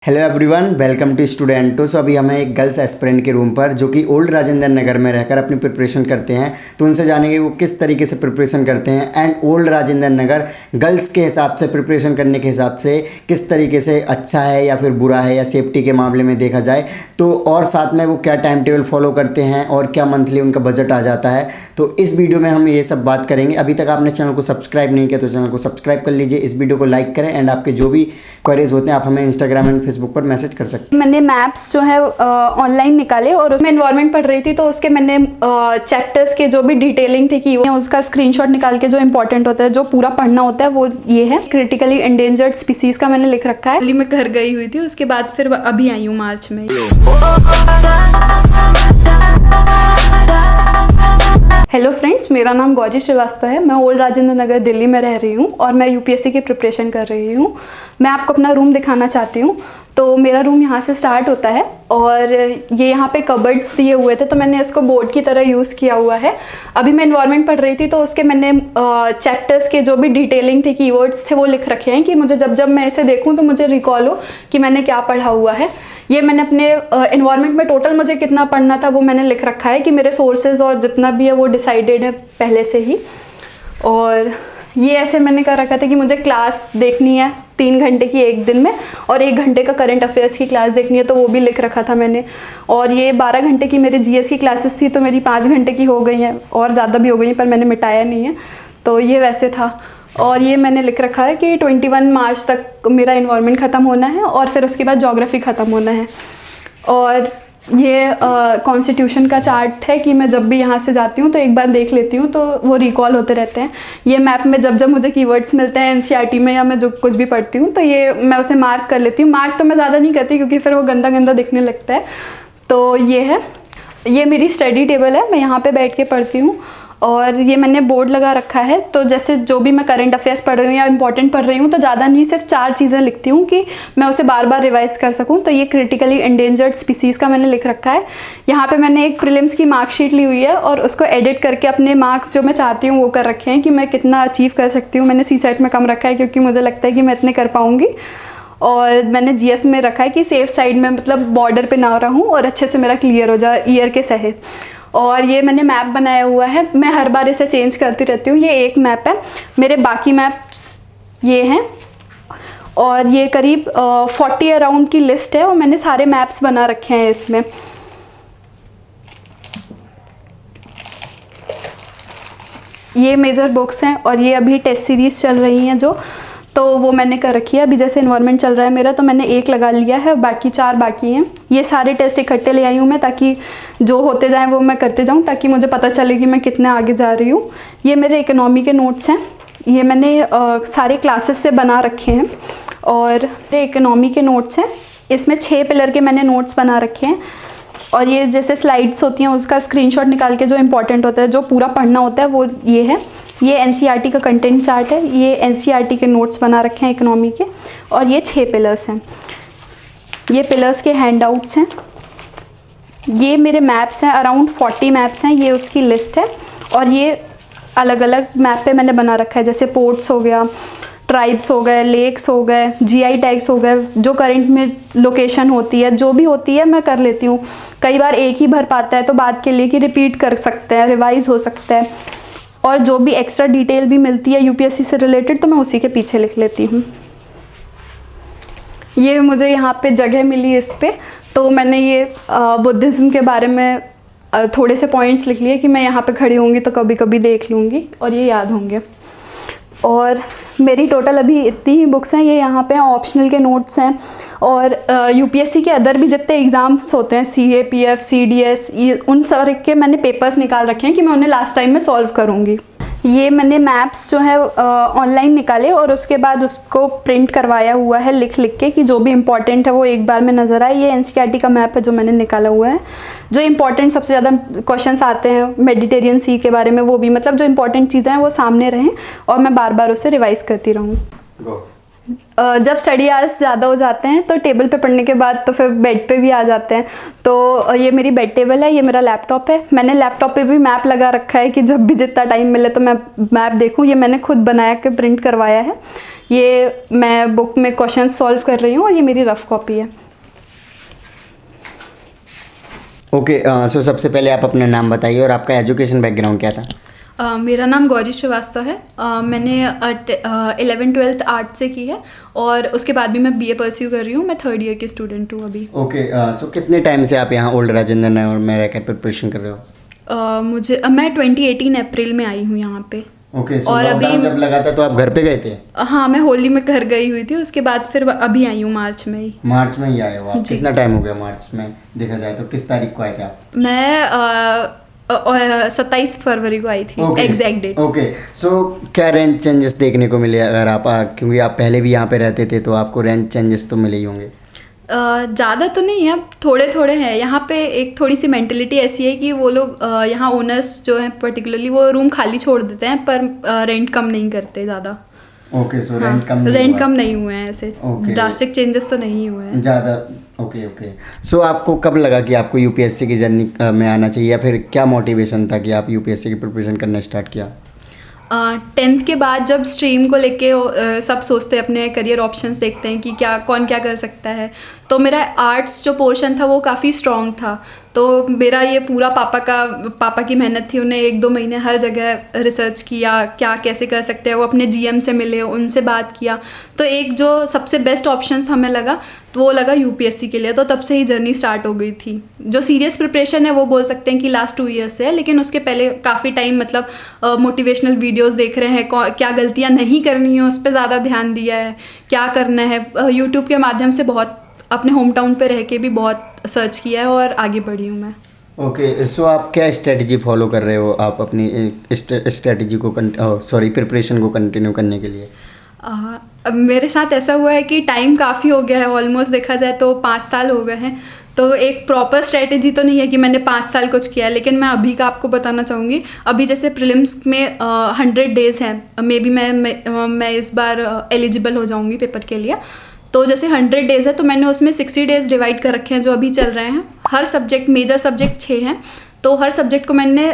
Hello everyone, welcome to स्टूडेंटो। So अभी हमें एक गर्ल्स एस्पिरेंट के रूम पर जो कि ओल्ड राजेंद्र नगर में रहकर अपनी प्रिपरेशन करते हैं, तो उनसे जानेंगे वो किस तरीके से प्रिपरेशन करते हैं and old Rajendra Nagar girls के हिसाब से प्रिपरेशन करने के हिसाब से किस तरीके से अच्छा है या फिर बुरा है या सेफ्टी के मामले में देखा जाए तो, और साथ में वो क्या टाइम टेबल फॉलो करते हैं और क्या मंथली उनका बजट आ जाता है। तो इस वीडियो में हम ये सब बात करेंगे। अभी तक आपने चैनल को सब्सक्राइब नहीं किया तो चैनल को सब्सक्राइब कर लीजिए, इस वीडियो को लाइक करें एंड आपके जो भी क्वेरीज होते हैं आप हमें इंस्टाग्राम एंड फेसबुक पर मैसेज कर सकते हैं। मैंने मैप्स जो है ऑनलाइन निकाले और उसमें एनवायरनमेंट पढ़ रही थी, तो उसके मैंने चैप्टर्स के जो भी डिटेलिंग थी कि उसका स्क्रीनशॉट निकाल के जो इंपॉर्टेंट होता है, जो पूरा पढ़ना होता है, वो ये है। क्रिटिकली एंडेंजर्ड स्पीसीज का मैंने लिख रखा है। मैं घर गई हुई थी, उसके बाद फिर अभी आई हूँ मार्च में। हेलो फ्रेंड्स, मेरा नाम गौरी श्रीवास्तव है। मैं ओल्ड राजेंद्र नगर दिल्ली में रह रही हूँ और मैं यूपीएससी की प्रिपरेशन कर रही हूँ। मैं आपको अपना रूम दिखाना चाहती हूँ। तो मेरा रूम यहाँ से स्टार्ट होता है और ये यहाँ पे कबर्ड्स दिए हुए थे, तो मैंने इसको बोर्ड की तरह यूज़ किया हुआ है। अभी मैं एनवायरनमेंट पढ़ रही थी, तो उसके मैंने चैप्टर्स के जो भी डिटेलिंग थी, कीवर्ड्स थे, वो लिख रखे हैं कि मुझे जब जब मैं इसे देखूँ तो मुझे रिकॉल हो कि मैंने क्या पढ़ा हुआ है। ये मैंने अपने एनवायरनमेंट में टोटल मुझे कितना पढ़ना था वो मैंने लिख रखा है कि मेरे सोर्सेज और जितना भी है वो डिसाइडेड है पहले से ही। और ये ऐसे मैंने कर रखा था कि मुझे क्लास देखनी है 3 घंटे की एक दिन में और 1 घंटे का करंट अफेयर्स की क्लास देखनी है, तो वो भी लिख रखा था मैंने। और ये 12 घंटे की मेरी जीएस की क्लासेस थी, तो मेरी 5 घंटे की हो गई हैं और ज़्यादा भी हो गई हैं, पर मैंने मिटाया नहीं है। तो ये वैसे था। और ये मैंने लिख रखा है कि 21 मार्च तक मेरा एनवायरनमेंट ख़त्म होना है और फिर उसके बाद ज्योग्राफी ख़त्म होना है। और ये कॉन्स्टिट्यूशन का चार्ट है कि मैं जब भी यहाँ से जाती हूँ तो एक बार देख लेती हूँ, तो वो रिकॉल होते रहते हैं। ये मैप में जब जब मुझे कीवर्ड्स मिलते हैं एनसीईआरटी में या मैं जो कुछ भी पढ़ती हूँ, तो ये मैं उसे मार्क कर लेती हूँ। मार्क तो मैं ज़्यादा नहीं करती क्योंकि फिर वो गंदा गंदा दिखने लगता है। तो ये है, ये मेरी स्टडी टेबल है, मैं यहाँ पर बैठ के पढ़ती हूँ। और ये मैंने बोर्ड लगा रखा है, तो जैसे जो भी मैं करंट अफेयर्स पढ़ रही हूँ या इंपॉर्टेंट पढ़ रही हूँ, तो ज़्यादा नहीं, सिर्फ 4 चीज़ें लिखती हूँ कि मैं उसे बार बार रिवाइज कर सकूँ। तो ये क्रिटिकली एंडेंजर्ड स्पीसीज़ का मैंने लिख रखा है। यहाँ पे मैंने एक प्रीलिम्स की मार्कशीट ली हुई है और उसको एडिट करके अपने मार्क्स जो मैं चाहती हूँ वो कर रखे हैं कि मैं कितना अचीव कर सकती हूँ। मैंने सीसेट में कम रखा है क्योंकि मुझे लगता है कि मैं इतने कर पाऊँगी। और मैंने जीएस में रखा है कि सेफ साइड में, मतलब बॉर्डर पे ना रहूँ और अच्छे से मेरा क्लियर हो जाए ईयर के सहित। और ये मैंने मैप बनाया हुआ है, मैं हर बार इसे चेंज करती रहती हूँ। ये एक मैप है, मेरे बाकी मैप्स ये हैं। और ये करीब 40 अराउंड की लिस्ट है और मैंने सारे मैप्स बना रखे हैं इसमें। ये मेजर बुक्स हैं और ये अभी टेस्ट सीरीज़ चल रही हैं जो, तो वो मैंने कर रखी है। अभी जैसे एनवायरनमेंट चल रहा है मेरा, तो मैंने 1 लगा लिया है, बाकी 4 बाकी हैं। ये सारे टेस्ट इकट्ठे ले आई हूँ मैं, ताकि जो होते जाएं वो मैं करते जाऊँ, ताकि मुझे पता चले कि मैं कितने आगे जा रही हूँ। ये मेरे इकोनॉमी के नोट्स हैं, ये मैंने सारे क्लासेस से बना रखे हैं। और मेरे इकोनॉमी के नोट्स हैं, इसमें 6 पिलर के मैंने नोट्स बना रखे हैं। और ये जैसे स्लाइड्स होती हैं उसका स्क्रीनशॉट निकाल के जो इंपॉर्टेंट होता है, जो पूरा पढ़ना होता है, वो ये है। ये एनसीईआरटी का कंटेंट चार्ट है, ये एनसीईआरटी के नोट्स बना रखे हैं इकोनॉमी के। और ये 6 पिलर्स हैं, ये पिलर्स के हैंडआउट्स हैं। ये मेरे मैप्स हैं, अराउंड 40 मैप्स हैं, ये उसकी लिस्ट है। और ये अलग अलग मैप पे मैंने बना रखा है, जैसे पोर्ट्स हो गया, ट्राइब्स हो गए, लेक्स हो गए, जीआई टैग्स हो गए, जो करंट में लोकेशन होती है, जो भी होती है मैं कर लेती हूँ। कई बार एक ही भर पाता है तो बात के लिए कि रिपीट कर सकते हैं, रिवाइज हो सकता है। और जो भी एक्स्ट्रा डिटेल भी मिलती है यूपीएससी से रिलेटेड, तो मैं उसी के पीछे लिख लेती हूँ। ये मुझे यहाँ पे जगह मिली इस पे, तो मैंने ये बुद्धिज़्म के बारे में थोड़े से पॉइंट्स लिख लिए कि मैं यहाँ पे खड़ी होंगी तो कभी कभी देख लूँगी और ये याद होंगे। और मेरी टोटल अभी इतनी ही बुक्स हैं, ये यहाँ पे ऑप्शनल के नोट्स हैं। और यूपीएससी के अदर भी जितने एग्ज़ाम्स होते हैं, सीए, पीएफ, सीडीएस, ये उन सारे के मैंने पेपर्स निकाल रखे हैं कि मैं उन्हें लास्ट टाइम में सॉल्व करूँगी। ये मैंने मैप्स जो है ऑनलाइन निकाले और उसके बाद उसको प्रिंट करवाया हुआ है लिख लिख के कि जो भी इम्पॉर्टेंट है वो एक बार में नज़र आए। ये एनसीईआरटी का मैप है जो मैंने निकाला हुआ है। जो इम्पॉर्टेंट सबसे ज़्यादा क्वेश्चंस आते हैं मेडिटेरियन सी के बारे में, वो भी, मतलब जो इम्पॉर्टेंट चीज़ें हैं वो सामने रहें और मैं बार बार उसे रिवाइज़ करती रहूँ। जब स्टडी आवर्स ज़्यादा हो जाते हैं तो टेबल पे पढ़ने के बाद तो फिर बेड पे भी आ जाते हैं। तो ये मेरी बेड टेबल है, ये मेरा लैपटॉप है। मैंने लैपटॉप पे भी मैप लगा रखा है कि जब भी जितना टाइम मिले तो मैं मैप देखूं। ये मैंने खुद बनाया के प्रिंट करवाया है ये मैं बुक में क्वेश्चन सॉल्व कर रही हूँ और ये मेरी रफ कॉपी है। ओके, सो सबसे पहले आप अपना नाम बताइए और आपका एजुकेशन बैकग्राउंड क्या था? मेरा नाम गौरी श्रीवास्तव है। मैंने 11th-12th आर्ट से की है और उसके बाद भी मैं BA परस्यू कर रही हूँ। मैं 3rd ईयर की स्टूडेंट हूँ अभी। ओके, सो कितने टाइम से आप यहाँ ओल्ड राजेंद्र नगर में रहकर प्रिपरेशन कर रहे हो? मैं 2018 अप्रैल में आई हूँ यहाँ पे। ओके, सो और लॉकडाउन जब लगा था तो आप घर पे गए थे? हाँ, मैं होली में घर गई हुई थी, उसके बाद फिर अभी आई हूँ मार्च में ही। मार्च में ही आए हो आप? कितना टाइम हो गया मार्च में देखा जाए तो? किस तारीख को आए थे आप? मैं 27 फरवरी को आई थी, एग्जैक्ट डेट। ओके, सो क्या रेंट चेंजेस देखने को मिले अगर आप क्योंकि आप पहले भी यहाँ पे रहते थे तो आपको रेंट चेंजेस तो मिले ही होंगे? ज़्यादा तो नहीं है, थोड़े थोड़े हैं। यहाँ पे एक थोड़ी सी मेंटेलिटी ऐसी है कि वो लोग यहाँ ओनर्स जो हैं पर्टिकुलरली वो रूम खाली छोड़ देते हैं पर रेंट कम नहीं करते ज़्यादा। ओके, सो हाँ, रेंट कम नहीं हुए हैं ऐसे, ड्रास्टिक चेंजेस तो नहीं हुए हैं ज़्यादा। ओके ओके, सो आपको कब लगा कि आपको यूपीएससी की जर्नी में आना चाहिए या फिर क्या मोटिवेशन था कि आप यूपीएससी की प्रिपरेशन करना स्टार्ट किया? 10th के बाद जब स्ट्रीम को लेके सब सोचते हैं, अपने करियर ऑप्शंस देखते हैं कि कौन क्या कर सकता है, तो मेरा आर्ट्स जो पोर्शन था वो काफ़ी स्ट्रॉन्ग था। तो मेरा ये पूरा पापा की मेहनत थी। उन्हें 1-2 महीने हर जगह रिसर्च किया, क्या कैसे कर सकते हैं। वो अपने GM से मिले, उनसे बात किया, तो एक जो सबसे बेस्ट ऑप्शंस हमें लगा तो वो लगा यूपीएससी के लिए। तो तब से ही जर्नी स्टार्ट हो गई थी। जो सीरियस प्रिपरेशन है वो बोल सकते हैं कि लास्ट 2 ईयर्स से है, लेकिन उसके पहले काफ़ी टाइम मतलब मोटिवेशनल वीडियोस देख रहे हैं, क्या गलतियां नहीं करनी है उस पर ज़्यादा ध्यान दिया है, क्या करना है। यूट्यूब के माध्यम से बहुत, अपने होम टाउन पर रह के भी बहुत सर्च किया है और आगे बढ़ी हूँ मैं। ओके, सो आप क्या स्ट्रेटजी फॉलो कर रहे हो आप अपनी स्ट्रेटजी को प्रिपरेशन को कंटिन्यू करने के लिए? अब मेरे साथ ऐसा हुआ है कि टाइम काफ़ी हो गया है, ऑलमोस्ट देखा जाए तो 5 साल हो गए हैं। तो एक प्रॉपर स्ट्रेटजी तो नहीं है कि मैंने 5 साल कुछ किया है, लेकिन मैं अभी का आपको बताना चाहूँगी। अभी जैसे प्रीलिम्स में 100 डेज़ हैं, मे बी मैं इस बार एलिजिबल हो जाऊँगी पेपर के लिए। तो जैसे 100 डेज़ है तो मैंने उसमें 60 डेज़ डिवाइड कर रखे हैं जो अभी चल रहे हैं। हर सब्जेक्ट, मेजर सब्जेक्ट 6 हैं, तो हर सब्जेक्ट को मैंने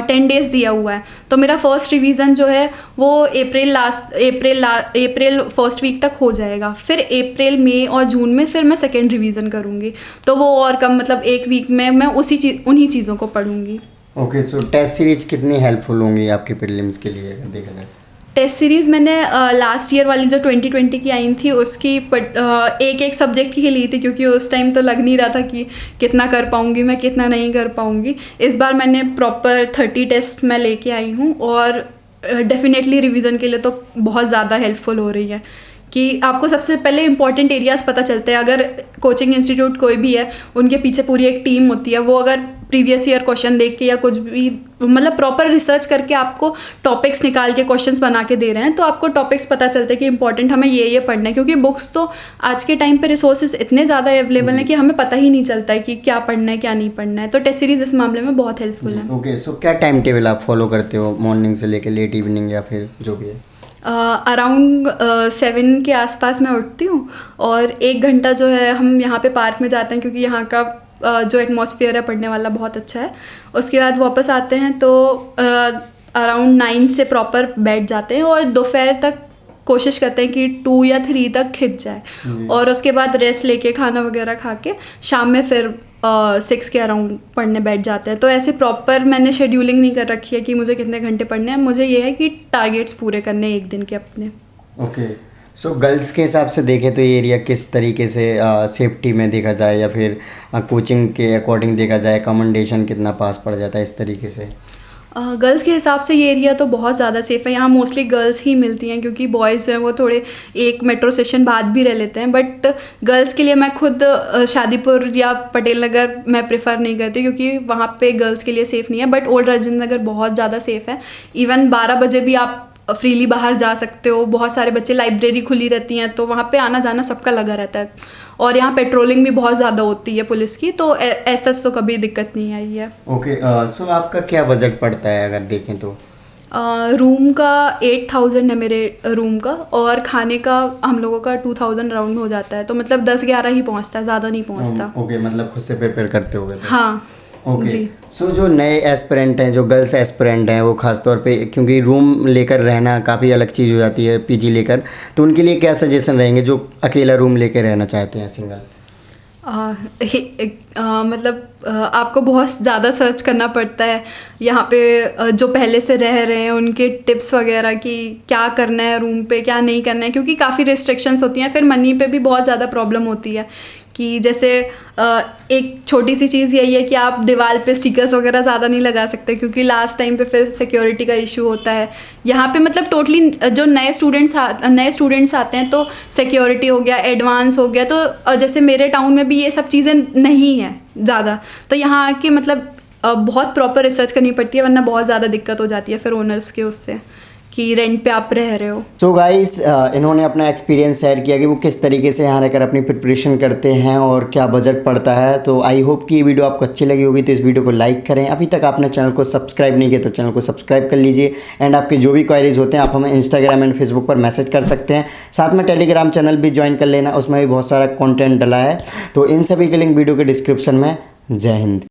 10 डेज़ दिया हुआ है। तो मेरा फर्स्ट रिवीजन जो है वो अप्रैल फर्स्ट वीक तक हो जाएगा। फिर अप्रैल, मई और जून में फिर मैं सेकेंड रिवीजन करूँगी। तो वो और कम, मतलब 1 वीक में मैं उन्हीं चीज़ों को पढ़ूँगी। ओके, सो टेस्ट सीरीज कितनी हेल्पफुल होंगी आपके प्रीलिम्स के लिए अगर देखा जाए? टेस्ट सीरीज़ मैंने लास्ट ईयर वाली जो 2020 की आई थी उसकी एक सब्जेक्ट की ही ली थी, क्योंकि उस टाइम तो लग नहीं रहा था कि कितना कर पाऊँगी मैं, कितना नहीं कर पाऊँगी। इस बार मैंने प्रॉपर 30 टेस्ट मैं लेके आई हूँ और डेफिनेटली रिवीजन के लिए तो बहुत ज़्यादा हेल्पफुल हो रही है कि आपको सबसे पहले इंपॉर्टेंट एरियाज़ पता चलते हैं। अगर कोचिंग इंस्टीट्यूट कोई भी है, उनके पीछे पूरी एक टीम होती है, वो अगर प्रीवियस ईयर क्वेश्चन देख के या कुछ भी मतलब प्रॉपर रिसर्च करके आपको टॉपिक्स निकाल के क्वेश्चंस बना के दे रहे हैं, तो आपको टॉपिक्स पता चलते हैं कि इंपॉर्टेंट हमें ये पढ़ना है। क्योंकि बुक्स तो आज के टाइम पे रिसोर्सेज इतने ज़्यादा अवेलेबल हैं कि हमें पता ही नहीं चलता है कि क्या पढ़ना है क्या नहीं पढ़ना है। तो टेस्ट सीरीज इस मामले में बहुत हेल्पफुल है। ओके, सो क्या टाइम टेबल आप फॉलो करते हो मॉर्निंग से लेकर लेट इवनिंग या फिर जो भी है? अराउंड 7 के आसपास मैं उठती हूँ और 1 घंटा जो है हम यहाँ पे पार्क में जाते हैं, क्योंकि यहाँ का जो एटमॉस्फेयर है पढ़ने वाला बहुत अच्छा है। उसके बाद वापस आते हैं तो अराउंड 9 से प्रॉपर बैठ जाते हैं और दोपहर तक कोशिश करते हैं कि 2 या 3 तक खिंच जाए। और उसके बाद रेस्ट लेके खाना वगैरह खा के शाम में फिर 6 के अराउंड पढ़ने बैठ जाते हैं। तो ऐसे प्रॉपर मैंने शेड्यूलिंग नहीं कर रखी है कि मुझे कितने घंटे पढ़ने हैं। मुझे ये है कि टारगेट्स पूरे करने एक दिन के अपने। ओके, सो गर्ल्स के हिसाब से देखें तो ये एरिया किस तरीके से सेफ्टी में देखा जाए या फिर कोचिंग के अकॉर्डिंग देखा जाए, कमेंडेशन कितना पास पड़ जाता है इस तरीके से? गर्ल्स के हिसाब से ये एरिया तो बहुत ज़्यादा सेफ़ है। यहाँ मोस्टली गर्ल्स ही मिलती हैं, क्योंकि बॉयज़ जो हैं वो थोड़े एक मेट्रो स्टेशन बाद भी रह लेते हैं। बट गर्ल्स के लिए मैं खुद शादीपुर या पटेल नगर मैं प्रेफर नहीं करती, क्योंकि वहाँ पे गर्ल्स के लिए सेफ़ नहीं है। बट ओल्ड राजेंद्र नगर बहुत ज़्यादा सेफ़ है। इवन 12 बजे भी आप फ्रीली बाहर जा सकते हो। बहुत सारे बच्चे, लाइब्रेरी खुली रहती हैं तो वहाँ पे आना जाना सबका लगा रहता है। और यहाँ पेट्रोलिंग भी बहुत ज़्यादा होती है पुलिस की, तो ऐसा तो कभी दिक्कत नहीं आई है। ओके, सो आपका क्या बजट पड़ता है अगर देखें तो? रूम का 8000 है मेरे रूम का, और खाने का हम लोगों का 2000 राउंड हो जाता है। तो मतलब 10-11 ही पहुँचता है, ज़्यादा नहीं पहुँचता। ओके, मतलब खुद से प्रिपेयर करते होगे तो? हाँ। ओके जी। सो जो नए एस्पिरेंट हैं, जो गर्ल्स एस्पिरेंट हैं, वो खास तौर पे क्योंकि रूम लेकर रहना काफ़ी अलग चीज़ हो जाती है पीजी लेकर, तो उनके लिए क्या सजेशन रहेंगे जो अकेला रूम लेकर रहना चाहते हैं सिंगल? आपको बहुत ज़्यादा सर्च करना पड़ता है यहाँ पे, जो पहले से रह रहे हैं उनके टिप्स वगैरह कि क्या करना है रूम पे, क्या नहीं करना है, क्योंकि काफ़ी रिस्ट्रिक्शंस होती हैं। फिर मनी पे भी बहुत ज़्यादा प्रॉब्लम होती है कि जैसे एक छोटी सी चीज़ यही है कि आप दीवार पे स्टिकर्स वगैरह ज़्यादा नहीं लगा सकते, क्योंकि लास्ट टाइम पे फिर सिक्योरिटी का इशू होता है। यहाँ पे मतलब टोटली जो नए स्टूडेंट्स आते हैं तो सिक्योरिटी हो गया, एडवांस हो गया, तो जैसे मेरे टाउन में भी ये सब चीज़ें नहीं है ज़्यादा, तो यहाँ आके मतलब बहुत प्रॉपर रिसर्च करनी पड़ती है, वरना बहुत ज़्यादा दिक्कत हो जाती है फिर ओनर्स के उससे कि रेंट पे आप रह रहे हो। सो गाइस, इन्होंने अपना एक्सपीरियंस शेयर किया कि वो किस तरीके से यहाँ रहकर अपनी प्रिपरेशन करते हैं और क्या बजट पड़ता है। तो आई होप कि ये वीडियो आपको अच्छी लगी होगी, तो इस वीडियो को लाइक करें। अभी तक आपने चैनल को सब्सक्राइब नहीं किया तो चैनल को सब्सक्राइब कर लीजिए। एंड आपके जो भी क्वायरीज होते हैं आप हमें इंस्टाग्राम एंड फेसबुक पर मैसेज कर सकते हैं। साथ में टेलीग्राम चैनल भी ज्वाइन कर लेना, उसमें भी बहुत सारा कॉन्टेंट डला है। तो इन सभी के लिंक वीडियो के डिस्क्रिप्शन में। जय हिंद।